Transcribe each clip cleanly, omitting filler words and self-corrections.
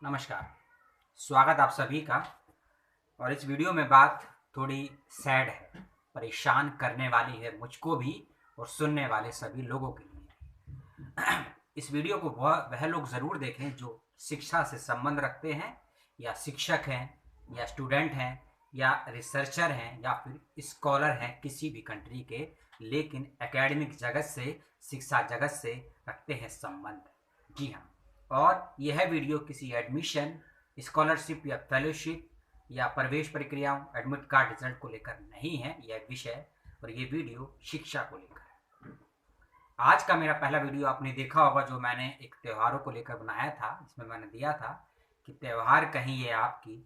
नमस्कार। स्वागत आप सभी का। और इस वीडियो में बात थोड़ी सैड है, परेशान करने वाली है मुझको भी और सुनने वाले सभी लोगों के लिए। इस वीडियो को वह लोग ज़रूर देखें जो शिक्षा से संबंध रखते हैं, या शिक्षक हैं, या स्टूडेंट हैं, या रिसर्चर हैं, या फिर स्कॉलर हैं किसी भी कंट्री के, लेकिन एकेडमिक जगत से, शिक्षा जगत से रखते हैं संबंध। जी हाँ। और यह वीडियो किसी एडमिशन, स्कॉलरशिप या फेलोशिप या प्रवेश प्रक्रियाओं, एडमिट कार्ड रिजल्ट को लेकर नहीं है यह विषय, और ये वीडियो शिक्षा को लेकर है। आज का मेरा पहला वीडियो आपने देखा होगा जो मैंने एक त्योहारों को लेकर बनाया था, जिसमें मैंने दिया था कि त्यौहार कहीं ये आपकी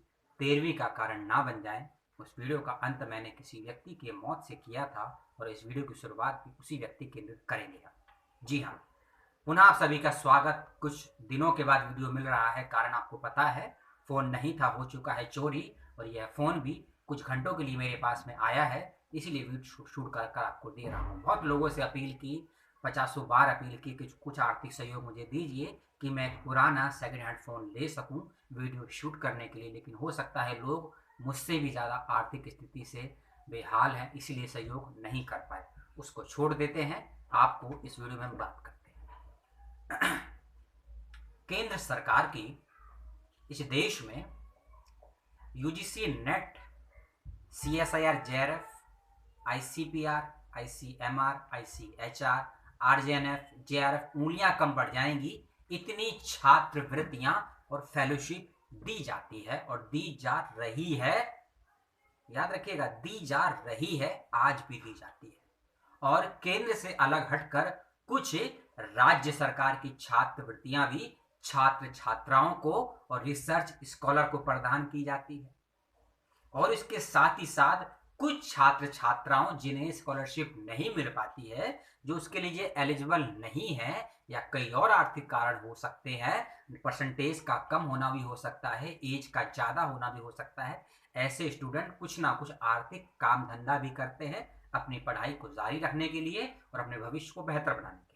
तेरहवीं का कारण ना बन जाए। उस वीडियो का अंत मैंने किसी व्यक्ति की मौत से किया था, और इस वीडियो की शुरुआत भी उसी व्यक्ति के लिए करेंगे हम। जी हाँ, पुनः आप सभी का स्वागत। कुछ दिनों के बाद वीडियो मिल रहा है, कारण आपको पता है फ़ोन नहीं था, हो चुका है चोरी, और यह फ़ोन भी कुछ घंटों के लिए मेरे पास में आया है, इसीलिए वीडियो शूट कर कर आपको दे रहा हूँ। बहुत लोगों से अपील की, 50 बार अपील की कि कुछ आर्थिक सहयोग मुझे दीजिए कि मैं एक पुराना सेकेंड हैंड फ़ोन ले सकूँ वीडियो शूट करने के लिए, लेकिन हो सकता है लोग मुझसे भी ज़्यादा आर्थिक स्थिति से बेहाल हैं, इसीलिए सहयोग नहीं कर पाए। उसको छोड़ देते हैं, आपको इस वीडियो में हम बात करते हैं। केंद्र सरकार की इस देश में UGC NET, CSIR JRF, ICPR, ICMR, ICHR, RJNF, JRF उंगलियां कम पड़ जाएंगी, इतनी छात्रवृत्तियां और फेलोशिप दी जाती है और दी जा रही है। याद रखिएगा, दी जा रही है, आज भी दी जाती है। और केंद्र से अलग हटकर कुछ राज्य सरकार की छात्रवृत्तियां भी छात्र छात्राओं को और रिसर्च स्कॉलर को प्रदान की जाती है। और इसके साथ ही साथ कुछ छात्र छात्राओं जिन्हें स्कॉलरशिप नहीं मिल पाती है, जो उसके लिए एलिजिबल नहीं है, या कई और आर्थिक कारण हो सकते हैं, परसेंटेज का कम होना भी हो सकता है, एज का ज़्यादा होना भी हो सकता है, ऐसे स्टूडेंट कुछ ना कुछ आर्थिक काम धंधा भी करते हैं अपनी पढ़ाई को जारी रखने के लिए और अपने भविष्य को बेहतर बनाने के लिए।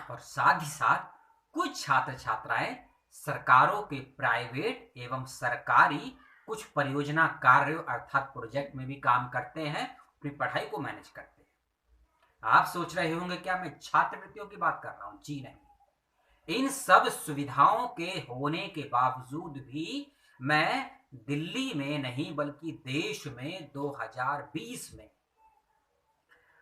और साथ ही साथ कुछ छात्र छात्राएं सरकारों के प्राइवेट एवं सरकारी कुछ परियोजना कार्यों अर्थात प्रोजेक्ट में भी काम करते हैं, अपनी पढ़ाई को मैनेज करते हैं। आप सोच रहे होंगे क्या मैं छात्रवृत्तियों की बात कर रहा हूं? जी नहीं। इन सब सुविधाओं के होने के बावजूद भी मैं दिल्ली में नहीं बल्कि देश में 2020 में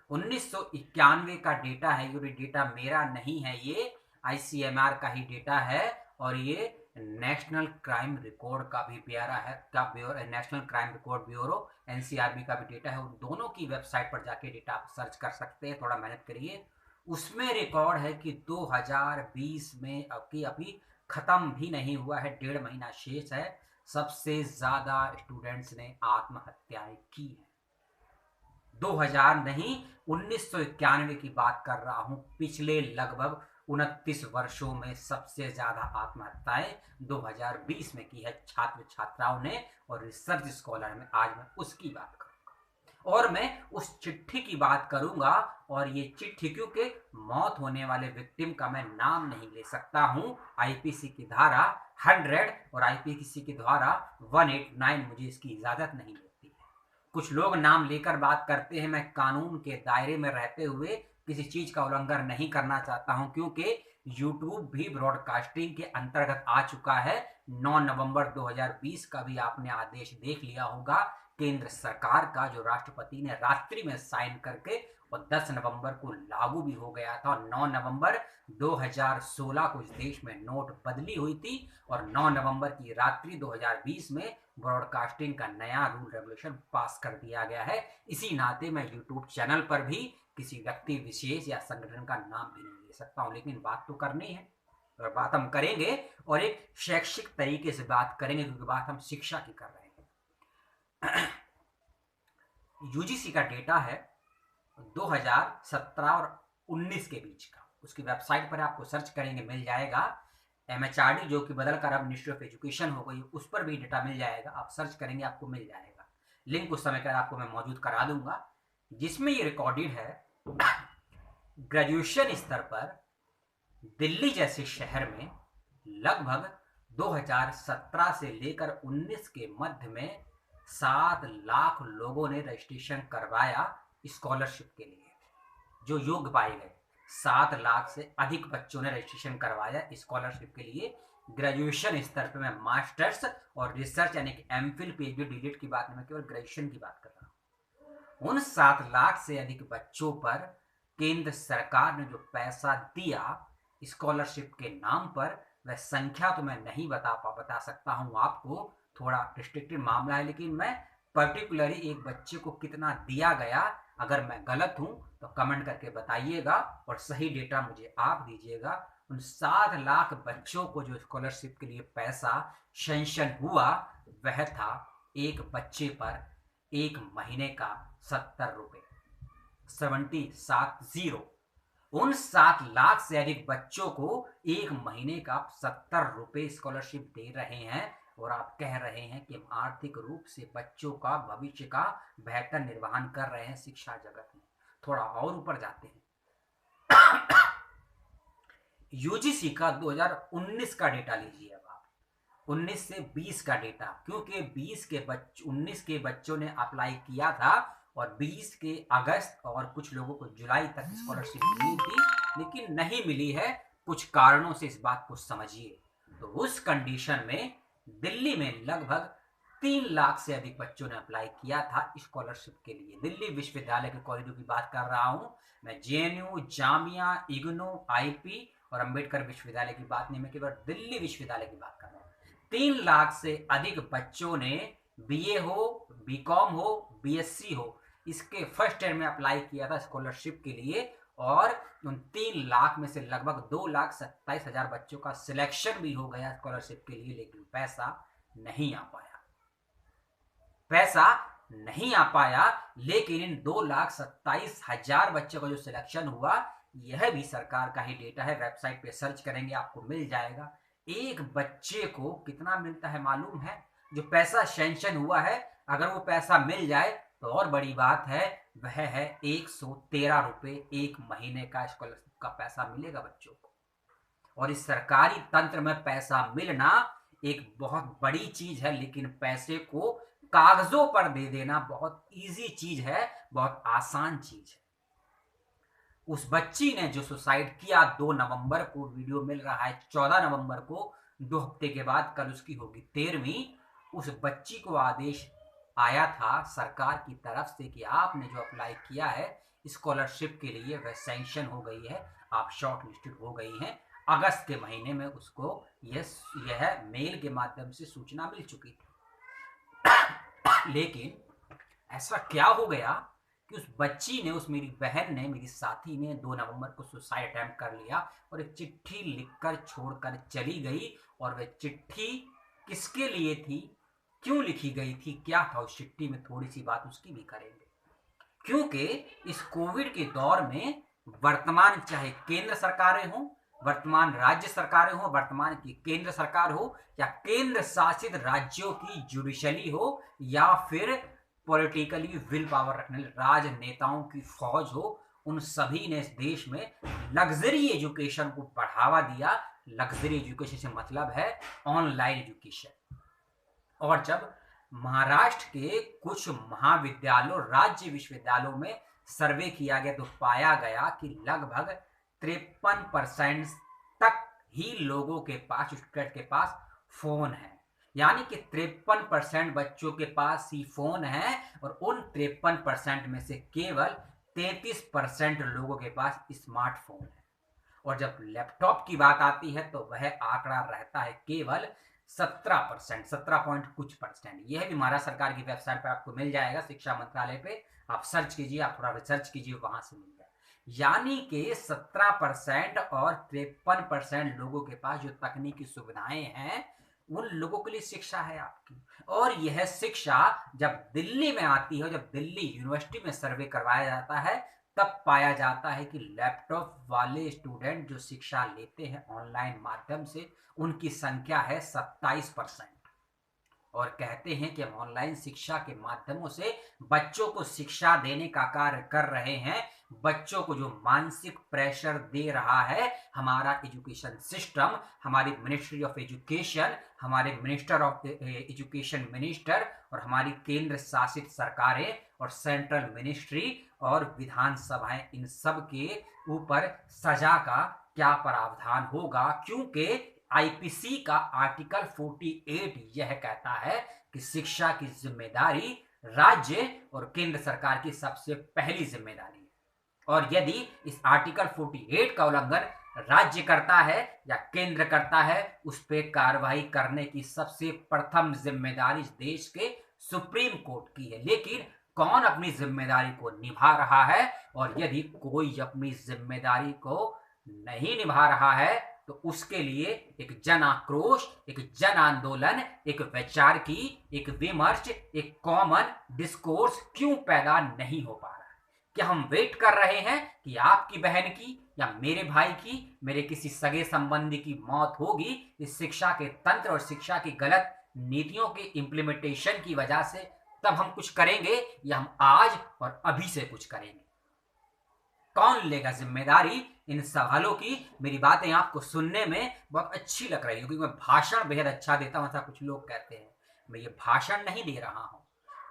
1991 का डेटा है, ये डेटा मेरा नहीं है, ये आईसीएमआर का ही डेटा है, और ये नेशनल क्राइम रिकॉर्ड का भी ब्यौरा है, national crime record bureau NCRB का भी डेटा है। उन दोनों की वेबसाइट पर जाके डेटा आप सर्च कर सकते हैं, थोड़ा मेहनत करिए। उसमें रिकॉर्ड है कि 2020 में अभी खत्म भी नहीं हुआ है, 1.5 महीना शेष है, सबसे ज्यादा स्टूडेंट्स ने आत्महत्याएं की है। 2000 नहीं, 1991 की बात कर रहा हूं। पिछले लगभग 29 वर्षों में सबसे ज्यादा आत्महत्याएं 2020 में की है छात्र छात्राओं ने और रिसर्च स्कॉलर में। आज मैं उसकी बात करूंगा और मैं उस चिट्ठी की बात करूंगा। और ये चिट्ठी, क्योंकि मौत होने वाले विक्टिम का मैं नाम नहीं ले सकता हूं, आईपीसी की धारा 100 और आईपीसी की धारा 189 मुझे इसकी इजाजत नहीं देती है। कुछ लोग नाम लेकर बात करते हैं, मैं कानून के दायरे में रहते हुए किसी चीज का उल्लंघन नहीं करना चाहता हूं, क्योंकि यूट्यूब भी ब्रॉडकास्टिंग के अंतर्गत आ चुका है। 9 नवंबर 2020 का भी आपने आदेश देख लिया होगा केंद्र सरकार का, जो राष्ट्रपति ने रात्रि में साइन करके और 10 नवंबर को लागू भी हो गया था। और 9 नवंबर 2016 को इस देश में नोट बदली हुई थी, और 9 नवंबर की रात्रि 2020 में ब्रॉडकास्टिंग का नया रूल रेगुलेशन पास कर दिया गया है। इसी नाते मैं यूट्यूब चैनल पर भी किसी व्यक्ति विशेष या संगठन का नाम भी नहीं ले सकता हूं, लेकिन बात तो करनी है और बात हम करेंगे, और एक शैक्षिक तरीके से बात करेंगे, क्योंकि बात हम शिक्षा की कर रहे हैं। यूजीसी का डेटा है 2017 और 19 के बीच का, उसकी वेबसाइट पर आपको सर्च करेंगे मिल जाएगा। एमएचआरडी जो कि बदल कर अब मिनिस्ट्री ऑफ एजुकेशन हो गई, उस पर भी डेटा मिल जाएगा, आप सर्च करेंगे आपको मिल जाएगा। लिंक उस समय का आपको मैं मौजूद करा दूंगा, जिसमें ये रिकॉर्डेड है ग्रेजुएशन स्तर पर दिल्ली जैसे शहर में लगभग 2017 से लेकर 19 के मध्य में 7 लाख लोगों ने रजिस्ट्रेशन करवाया स्कॉलरशिप के लिए, जो योग्य पाए गए। 7 लाख से अधिक बच्चों ने रजिस्ट्रेशन करवाया स्कॉलरशिप के लिए। ग्रेजुएशन स्तर पे, मैं मास्टर्स और रिसर्च यानी कि एमफिल पीएचडी डीलिट की बात नहीं, मैं केवल ग्रेजुएशन की बात कर रहा हूँ। उन 7 लाख से अधिक बच्चों पर केंद्र सरकार ने जो पैसा दिया स्कॉलरशिप के नाम पर, वह संख्या तो मैं नहीं बता सकता हूँ आपको, थोड़ा रिस्ट्रिक्टेड मामला है, लेकिन मैं पर्टिकुलरली एक बच्चे को कितना दिया गया, अगर मैं गलत हूं तो कमेंट करके बताइएगा और सही डेटा मुझे आप दीजिएगा। उन 7 लाख बच्चों को जो स्कॉलरशिप के लिए पैसा सेंक्शन हुआ, वह था एक बच्चे पर एक महीने का 70 रुपए, 70। उन 7 लाख से अधिक बच्चों को एक महीने का 70 रुपए स्कॉलरशिप दे रहे हैं, और आप कह रहे हैं कि हम आर्थिक रूप से बच्चों का भविष्य का बेहतर निर्वहन कर रहे हैं शिक्षा जगत में। थोड़ा और ऊपर जाते हैं। यूजीसी का 2019 का डेटा लीजिए अब आप, 19 से 20 का डेटा, क्योंकि 19 के बच्चों ने अप्लाई किया था और 20 के अगस्त और कुछ लोगों को जुलाई तक स्कॉलरशिप मिली थी, लेकिन नहीं मिली है कुछ कारणों से। इस बात को समझिए। तो उस कंडीशन में दिल्ली में लगभग 3 लाख से अधिक बच्चों ने अप्लाई किया था स्कॉलरशिप के लिए। दिल्ली विश्वविद्यालय के कॉलेजों की बात कर रहा हूं मैं, जेएनयू, जामिया, इग्नू, आईपी और अंबेडकर विश्वविद्यालय की बात नहीं, मैं केवल दिल्ली विश्वविद्यालय की बात कर रहा हूं। 3 लाख से अधिक बच्चों ने बीए हो, बीकॉम हो, बीएससी हो, इसके फर्स्ट ईयर में अप्लाई किया था स्कॉलरशिप के लिए, और उन 3 लाख में से लगभग 2,27,000 बच्चों का सिलेक्शन भी हो गया स्कॉलरशिप के लिए, लेकिन पैसा नहीं आ पाया। लेकिन इन 2,27,000 बच्चों का जो सिलेक्शन हुआ, यह भी सरकार का ही डेटा है, वेबसाइट पे सर्च करेंगे आपको मिल जाएगा। एक बच्चे को कितना मिलता है मालूम है? जो पैसा सेंक्शन हुआ है, अगर वो पैसा मिल जाए तो और बड़ी बात है, वह है 113 रुपए एक महीने का स्कॉलरशिप का पैसा मिलेगा बच्चों को। और इस सरकारी तंत्र में पैसा मिलना एक बहुत बड़ी चीज है, लेकिन पैसे को कागजों पर दे देना बहुत इजी चीज है, बहुत आसान चीज है। उस बच्ची ने जो सुसाइड किया 2 नवंबर को, वीडियो मिल रहा है 14 नवंबर को, 2 हफ्ते के बाद कल उसकी होगी 13वीं। उस बच्ची को आदेश आया था सरकार की तरफ से कि आपने जो अप्लाई किया है स्कॉलरशिप के लिए, वह सैंक्शन हो गई है, आप शॉर्ट लिस्टेड हो गई हैं। अगस्त के महीने में उसको यह मेल के माध्यम से सूचना मिल चुकी थी। लेकिन ऐसा क्या हो गया कि उस बच्ची ने, उस मेरी बहन ने, मेरी साथी ने 2 नवंबर को सुसाइड अटेम्प्ट कर लिया और एक चिट्ठी लिखकर छोड़कर चली गई। और वह चिट्ठी किसके लिए थी, क्यों लिखी गई थी, क्या था उस चिट्ठी में, थोड़ी सी बात उसकी भी करेंगे। क्योंकि इस कोविड के दौर में वर्तमान चाहे केंद्र सरकारें हों, वर्तमान राज्य सरकारें हो, वर्तमान की केंद्र सरकार हो, या केंद्र शासित राज्यों की जुडिशरी हो, या फिर पॉलिटिकली विल पावर रखने राजनेताओं की फौज हो, उन सभी ने इस देश में लग्जरी एजुकेशन को बढ़ावा दिया। लग्जरी एजुकेशन से मतलब है ऑनलाइन एजुकेशन। और जब महाराष्ट्र के कुछ महाविद्यालयों, राज्य विश्वविद्यालयों में सर्वे किया गया तो पाया गया कि लगभग 53% तक ही लोगों के पास, स्टूडेंट के पास फोन है। यानी कि 53% बच्चों के पास ही फोन है, और उन 53% में से केवल 33% लोगों के पास स्मार्टफोन है। और जब लैपटॉप की बात आती है तो वह आंकड़ा रहता है केवल 17%, 17 पॉइंट कुछ परसेंट। यह भी महाराष्ट्र सरकार की वेबसाइट पर आपको मिल जाएगा, शिक्षा मंत्रालय पे आप सर्च कीजिए, आप थोड़ा रिसर्च कीजिए, वहां से मिल जाए। यानी कि 17% और 53% लोगों के पास जो तकनीकी सुविधाएं हैं, उन लोगों के लिए शिक्षा है आपकी। और यह शिक्षा जब दिल्ली में आती है, जब दिल्ली यूनिवर्सिटी में सर्वे करवाया जाता है, तब पाया जाता है कि लैपटॉप वाले स्टूडेंट जो शिक्षा लेते हैं ऑनलाइन माध्यम से, उनकी संख्या है 27%। और कहते हैं कि हम ऑनलाइन शिक्षा के माध्यमों से बच्चों को शिक्षा देने का कार्य कर रहे हैं। बच्चों को जो मानसिक प्रेशर दे रहा है हमारा एजुकेशन सिस्टम, हमारी मिनिस्ट्री ऑफ एजुकेशन, हमारे मिनिस्टर ऑफ एजुकेशन मिनिस्टर और हमारी केंद्र शासित सरकारें और सेंट्रल मिनिस्ट्री और विधानसभाएं, इन सब के ऊपर सजा का क्या प्रावधान होगा, क्योंकि आईपीसी का आर्टिकल 48 यह कहता है कि शिक्षा की जिम्मेदारी राज्य और केंद्र सरकार की सबसे पहली जिम्मेदारी है, और यदि इस आर्टिकल 48 का उल्लंघन राज्य करता है या केंद्र करता है, उस पर कार्रवाई करने की सबसे प्रथम जिम्मेदारी इस देश के सुप्रीम कोर्ट की है। लेकिन कौन अपनी जिम्मेदारी को निभा रहा है, और यदि कोई अपनी जिम्मेदारी को नहीं निभा रहा है तो उसके लिए एक जन आक्रोश, एक जन आंदोलन, एक विचार की, एक विमर्श, एक कॉमन डिस्कोर्स क्यों पैदा नहीं हो पा रहा है? क्या हम वेट कर रहे हैं कि आपकी बहन की या मेरे भाई की, मेरे किसी सगे संबंधी की मौत होगी इस शिक्षा के तंत्र और शिक्षा की गलत नीतियों के इम्प्लीमेंटेशन की वजह से, तब हम कुछ करेंगे, या हम आज और अभी से कुछ करेंगे? कौन लेगा जिम्मेदारी इन सवालों की? मेरी बातें आपको सुनने में बहुत अच्छी लग रही है क्योंकि मैं भाषण बेहद अच्छा देता हूं, ऐसा कुछ लोग कहते हैं। मैं ये भाषण नहीं दे रहा हूं।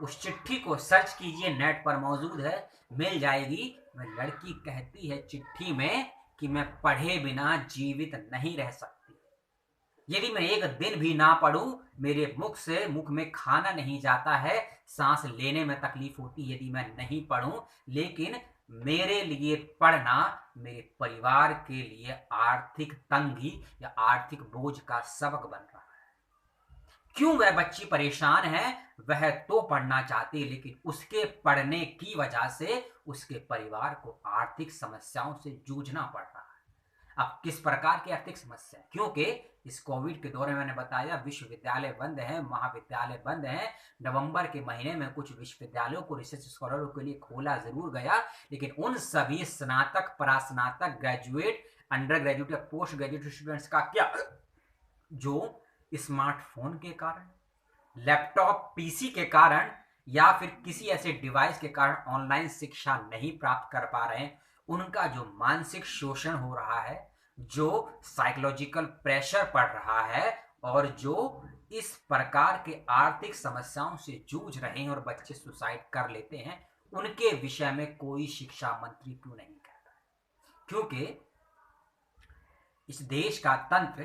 उस चिट्ठी को सर्च कीजिए, नेट पर मौजूद है, मिल जाएगी। मैं लड़की कहती है चिट्ठी में कि मैं पढ़े बिना जीवित नहीं रह सकती। यदि मैं एक दिन भी ना पढ़ूं, मेरे मुख में खाना नहीं जाता है, सांस लेने में तकलीफ होती यदि मैं नहीं पढ़ूं। लेकिन मेरे लिए पढ़ना मेरे परिवार के लिए आर्थिक तंगी या आर्थिक बोझ का सबक बन रहा है। क्यों वह बच्ची परेशान है? वह तो पढ़ना चाहती, लेकिन उसके पढ़ने की वजह से उसके परिवार को आर्थिक समस्याओं से जूझना पड़ रहा है। अब किस प्रकार की आर्थिक समस्या? क्योंकि इस कोविड के दौरे में मैंने बताया विश्वविद्यालय बंद हैं, महाविद्यालय बंद हैं। नवंबर के महीने में कुछ विश्वविद्यालयों को रिसर्च स्कॉलरों के लिए खोला जरूर गया, लेकिन उन सभी स्नातक, परास्नातक, ग्रेजुएट, अंडर ग्रेजुएट या पोस्ट ग्रेजुएट स्टूडेंट्स का क्या, जो स्मार्टफोन के कारण, लैपटॉप, पीसी के कारण या फिर किसी ऐसे डिवाइस के कारण ऑनलाइन शिक्षा नहीं प्राप्त कर पा रहे हैं, उनका जो मानसिक शोषण हो रहा है, जो साइकोलॉजिकल प्रेशर पड़ रहा है, और जो इस प्रकार के आर्थिक समस्याओं से जूझ रहे हैं और बच्चे सुसाइड कर लेते हैं, उनके विषय में कोई शिक्षा मंत्री क्यों नहीं कहता? क्योंकि इस देश का तंत्र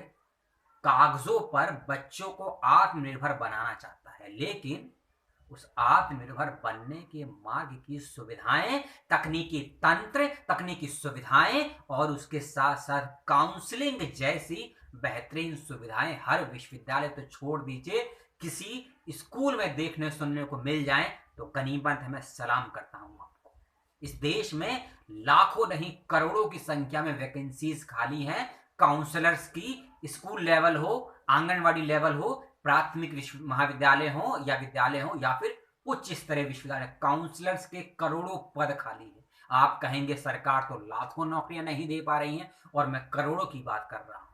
कागजों पर बच्चों को आत्मनिर्भर बनाना चाहता है, लेकिन उस आत्मनिर्भर बनने के मार्ग की सुविधाएं, तकनीकी तंत्र, तकनीकी सुविधाएं और उसके साथ साथ काउंसलिंग जैसी बेहतरीन सुविधाएं हर विश्वविद्यालय तो छोड़ दीजिए, किसी स्कूल में देखने सुनने को मिल जाएं तो गनीमत है, मैं सलाम करता हूं आपको। इस देश में लाखों नहीं करोड़ों की संख्या में वैकेंसीज खाली हैं, काउंसलर्स की, स्कूल लेवल हो, आंगनवाड़ी लेवल हो, प्राथमिक महाविद्यालय हो या विद्यालय हो या फिर उच्च स्तरीय विश्वविद्यालय, काउंसलर्स के करोड़ों पद खाली है। आप कहेंगे सरकार तो लाखों नौकरियां नहीं दे पा रही है, और मैं करोड़ों की बात कर रहा हूं।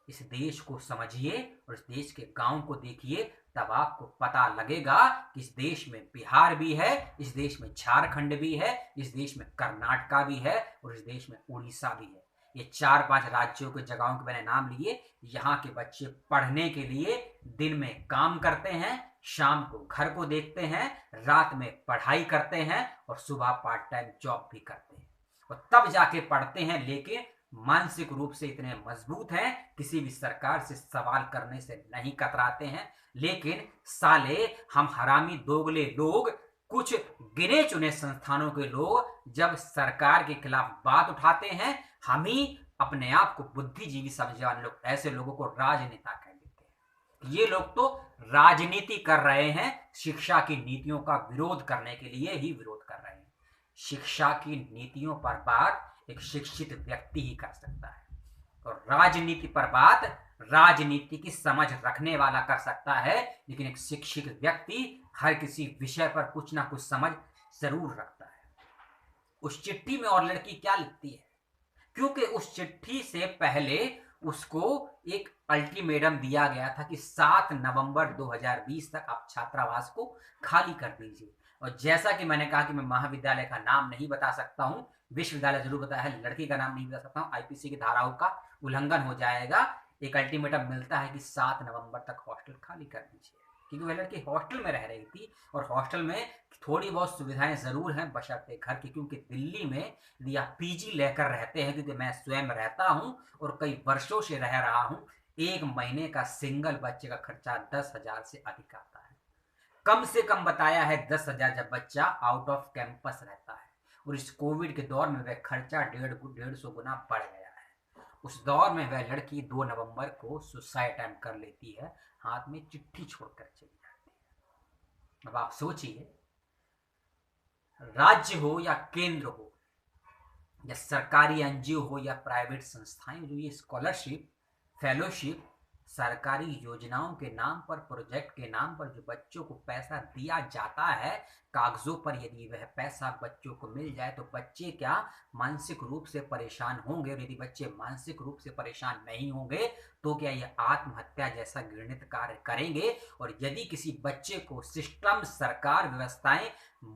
इस देश को समझिए और इस देश के गांव को देखिए, तब आपको पता लगेगा कि इस देश में बिहार भी है, इस देश में झारखंड भी है, इस देश में कर्नाटका भी है और इस देश में उड़ीसा भी है। ये 4-5 राज्यों के जगहों के मैंने नाम लिए। यहाँ के बच्चे पढ़ने के लिए दिन में काम करते हैं, शाम को घर को देखते हैं, रात में पढ़ाई करते हैं और सुबह पार्ट टाइम जॉब भी करते हैं, और तब जाके पढ़ते हैं। लेकिन मानसिक रूप से इतने मजबूत हैं, किसी भी सरकार से सवाल करने से नहीं कतराते हैं। लेकिन साले हम हरामी दोगले लोग, कुछ गिने चुने संस्थानों के लोग जब सरकार के खिलाफ बात उठाते हैं, हम ही अपने आप को बुद्धिजीवी समझने वाले लोग ऐसे लोगों को राजनेता कह देते हैं। ये लोग तो राजनीति कर रहे हैं, शिक्षा की नीतियों का विरोध करने के लिए ही विरोध कर रहे हैं। शिक्षा की नीतियों पर बात एक शिक्षित व्यक्ति ही कर सकता है, और राजनीति पर बात राजनीति की समझ रखने वाला कर सकता है। लेकिन एक शिक्षित व्यक्ति हर किसी विषय पर कुछ ना कुछ समझ जरूर रखता है। उस चिट्ठी में और लड़की क्या लिखती है? क्योंकि उस चिट्ठी से पहले उसको एक अल्टीमेटम दिया गया था कि 7 नवंबर 2020 तक आप छात्रावास को खाली कर दीजिए। और जैसा कि मैंने कहा कि मैं महाविद्यालय का नाम नहीं बता सकता हूं, विश्वविद्यालय जरूर बताया है, लड़की का नाम नहीं बता सकता हूं, आईपीसी की धाराओं का उल्लंघन हो जाएगा। एक अल्टीमेटम मिलता है कि 7 नवंबर तक हॉस्टल खाली कर दीजिए, क्योंकि वह लड़की हॉस्टल में रह रही थी और हॉस्टल में थोड़ी बहुत सुविधाएं जरूर हैं बशर्ते घर की, क्योंकि दिल्ली में यदि आप पीजी लेकर रहते हैं, क्योंकि मैं स्वयं रहता हूं और कई वर्षों से रह रहा हूं, एक महीने का सिंगल बच्चे का खर्चा 10,000 से अधिक आता है। कम से कम बताया है 10,000 जब बच्चा आउट ऑफ कैंपस रहता है। और इस कोविड के दौर में वह खर्चा 150 गुना बढ़ गया है। उस दौर में वह लड़की 2 नवंबर को सुसाइड अटेम्प्ट कर लेती है, हाथ में चिट्ठी छोड़कर चली जाती है। अब आप सोचिए, राज्य हो या केंद्र हो या सरकारी एनजीओ हो या प्राइवेट संस्थाएं, जो ये स्कॉलरशिप, फेलोशिप, सरकारी योजनाओं के नाम पर, प्रोजेक्ट के नाम पर जो बच्चों को पैसा दिया जाता है, कागजों पर यदि वह पैसा बच्चों को मिल जाए तो बच्चे क्या मानसिक रूप से परेशान होंगे? और यदि बच्चे मानसिक रूप से परेशान नहीं होंगे तो क्या ये आत्महत्या जैसा घृणित कार्य करेंगे? और यदि किसी बच्चे को सिस्टम, सरकार, व्यवस्थाएं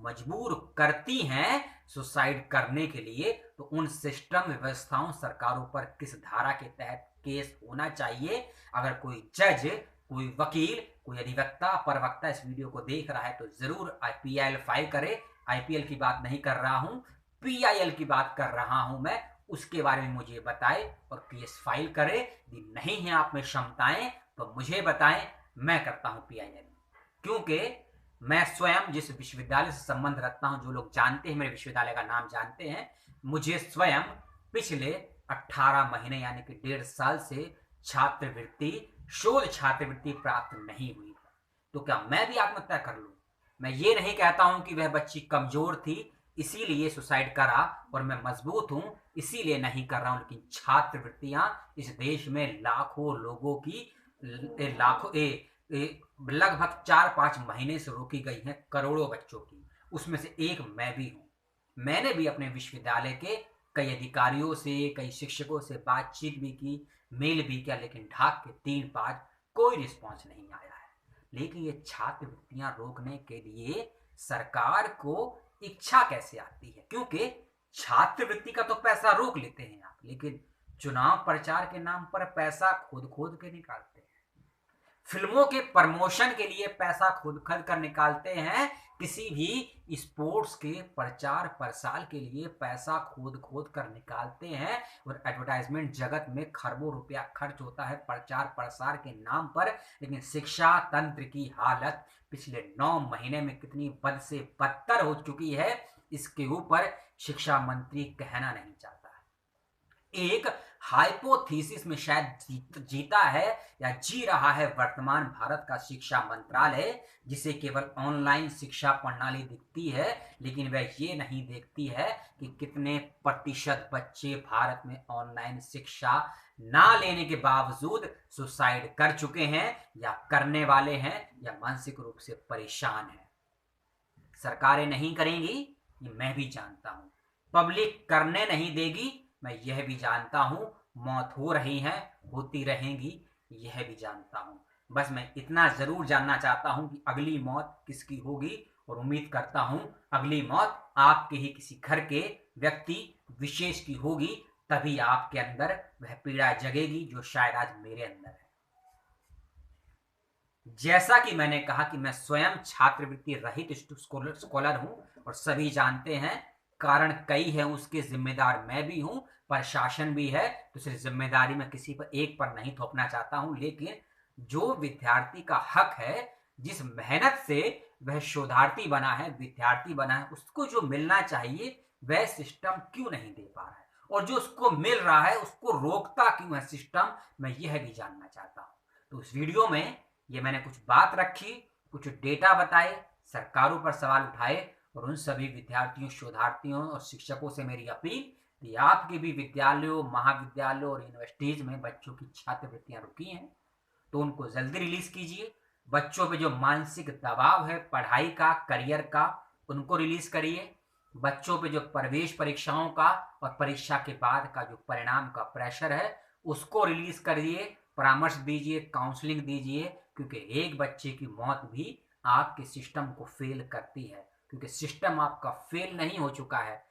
मजबूर करती हैं सुसाइड करने के लिए, तो उन सिस्टम, व्यवस्थाओं, सरकारों पर किस धारा के तहत केस होना चाहिए? अगर कोई जज, कोई वकील, कोई अधिवक्ता, प्रवक्ता इस वीडियो को देख रहा है तो जरूर पीआईएल फाइल करे। आईपीएल की बात नहीं कर रहा हूं, पीआईएल की बात कर रहा हूं मैं। उसके बारे में मुझे बताए और केस फाइल करे। यदि नहीं है आप में क्षमताएं तो मुझे बताएं, मैं करता हूं पीआईएल। क्योंकि मैं स्वयं जिस विश्वविद्यालय से संबंध रखता हूं, जो लोग जानते हैं, मेरे विश्वविद्यालय का नाम जानते हैं, मुझे स्वयं पिछले 18 महीने यानी कि 1.5 साल से छात्रवृत्ति, शोध छात्रवृत्ति प्राप्त नहीं हुई। तो क्या मैं भी आत्महत्या कर लूं? मैं ये नहीं कहता हूं कि वह बच्ची कमजोर थी इसीलिए सुसाइड करा और मैं मजबूत हूं इसीलिए नहीं कर रहा हूं, लेकिन छात्रवृत्तियां इस देश में लाखों लोगों की, लाखों लगभग 4-5 महीने से रोकी गई हैं, करोड़ों बच्चों की। उसमें से एक मैं भी हूं। मैंने भी अपने विश्वविद्यालय के कई अधिकारियों से, कई शिक्षकों से बातचीत भी की, मेल भी किया, लेकिन ढाक के 3-5 कोई रिस्पॉन्स नहीं आया है। लेकिन ये छात्रवृत्तियां रोकने के लिए सरकार को इच्छा कैसे आती है? क्योंकि छात्रवृत्ति का तो पैसा रोक लेते हैं आप, लेकिन चुनाव प्रचार के नाम पर पैसा खोद खोद के निकालते हैं। फिल्मों के प्रमोशन के लिए पैसा खुद खर्च कर निकालते हैं। किसी भी स्पोर्ट्स के प्रचार प्रसार के लिए पैसा खोद खोद कर निकालते हैं। और एडवर्टाइजमेंट जगत में खरबों रुपया खर्च होता है प्रचार प्रसार के नाम पर। लेकिन शिक्षा तंत्र की हालत पिछले 9 महीने में कितनी बद से बदतर हो चुकी है, इसके ऊपर शिक्षा मंत्री कहना नहीं चाहता। एक हाइपोथेसिस में शायद जीता है या जी रहा है वर्तमान भारत का शिक्षा मंत्रालय, जिसे केवल ऑनलाइन शिक्षा प्रणाली दिखती है, लेकिन वह ये नहीं देखती है कि कितने प्रतिशत बच्चे भारत में ऑनलाइन शिक्षा ना लेने के बावजूद सुसाइड कर चुके हैं या करने वाले हैं या मानसिक रूप से परेशान हैं। सरकारें नहीं करेंगी ये मैं भी जानता हूं, पब्लिक करने नहीं देगी मैं यह भी जानता हूं, मौत हो रही है, होती रहेंगी यह भी जानता हूं। बस मैं इतना जरूर जानना चाहता हूं कि अगली मौत किसकी होगी, और उम्मीद करता हूं अगली मौत आपके ही किसी घर के व्यक्ति विशेष की होगी, तभी आपके अंदर वह पीड़ा जगेगी जो शायद आज मेरे अंदर है। जैसा कि मैंने कहा कि मैं स्वयं छात्रवृत्ति रहित स्कॉलर हूं और सभी जानते हैं, कारण कई है, उसके जिम्मेदार मैं भी हूं, प्रशासन भी है, तो सिर्फ जिम्मेदारी मैं किसी पर एक पर नहीं थोपना चाहता हूं। लेकिन जो विद्यार्थी का हक है, जिस मेहनत से वह शोधार्थी बना है, विद्यार्थी बना है, उसको जो मिलना चाहिए वह सिस्टम क्यों नहीं दे पा रहा है, और जो उसको मिल रहा है उसको रोकता क्यों है सिस्टम, मैं यह भी जानना चाहता हूं। तो इस वीडियो में ये मैंने कुछ बात रखी, कुछ डेटा बताए, सरकारों पर सवाल उठाए, और उन सभी विद्यार्थियों, शोधार्थियों और शिक्षकों से मेरी अपील कि आपके भी विद्यालयों, महाविद्यालयों और यूनिवर्सिटीज में बच्चों की छात्रवृत्तियां रुकी हैं तो उनको जल्दी रिलीज कीजिए। बच्चों पे जो मानसिक दबाव है पढ़ाई का, करियर का, उनको रिलीज करिए। बच्चों पे जो प्रवेश परीक्षाओं का और परीक्षा के बाद का जो परिणाम का प्रेशर है उसको रिलीज करिए, परामर्श दीजिए, काउंसलिंग दीजिए, क्योंकि एक बच्चे की मौत भी आपके सिस्टम को फेल करती है, क्योंकि सिस्टम आपका फेल नहीं हो चुका है।